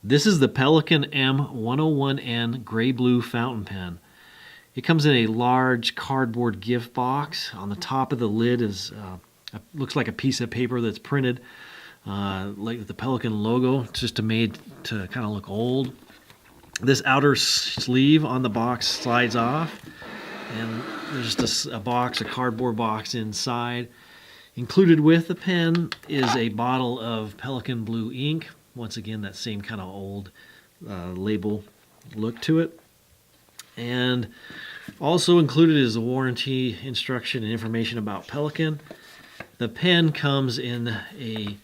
This is the Pelikan M101N gray-blue fountain pen. It comes in a large cardboard gift box. On the top of the lid is looks like a piece of paper that's printed like the Pelikan logo, just made to kind of look old. This outer sleeve on the box slides off, and there's just a cardboard box inside. Included with the pen is a bottle of Pelikan blue ink. Once again, that same kind of old label look to it. And also included is a warranty instruction and information about Pelikan. The pen comes in a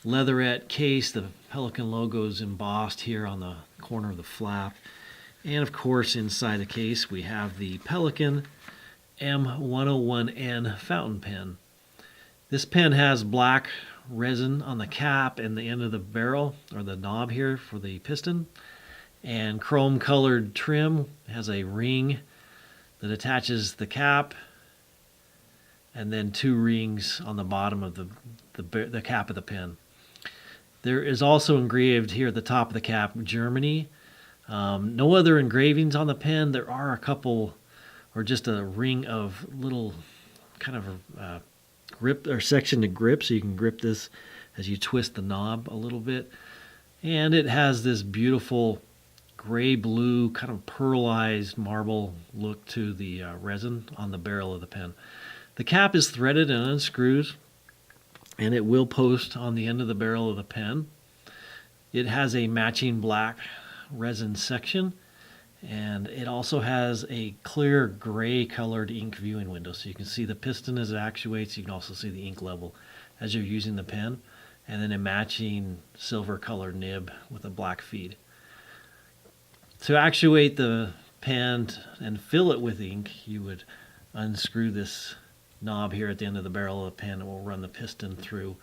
Leatherette case. The Pelikan logo is embossed here on the corner of the flap. And of course, inside the case, we have the Pelikan M101N fountain pen. This pen has black resin on the cap and the end of the barrel, or the knob here for the piston, and chrome colored trim. It has a ring that attaches the cap, and then two rings on the bottom of the cap of the pen. There is also engraved here at the top of the cap, Germany. No other engravings on the pen. There are a couple, or just a ring of little kind of grip or section to grip, so you can grip this as you twist the knob a little bit. And it has this beautiful gray-blue kind of pearlized marble look to the resin on the barrel of the pen. The cap is threaded and unscrews, and it will post on the end of the barrel of the pen. It has a matching black resin section, and it also has a clear gray colored ink viewing window, so you can see the piston as it actuates. You can also see the ink level as you're using the pen, and then a matching silver colored nib with a black feed. To actuate the pen and fill it with ink, you would unscrew this knob here at the end of the barrel of the pen. It will run the piston through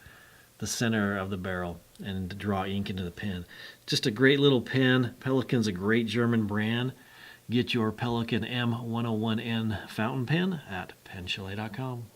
the center of the barrel and draw ink into the pen. Just a great little pen. Pelikan's a great German brand. Get your Pelikan M101N fountain pen at penchalet.com.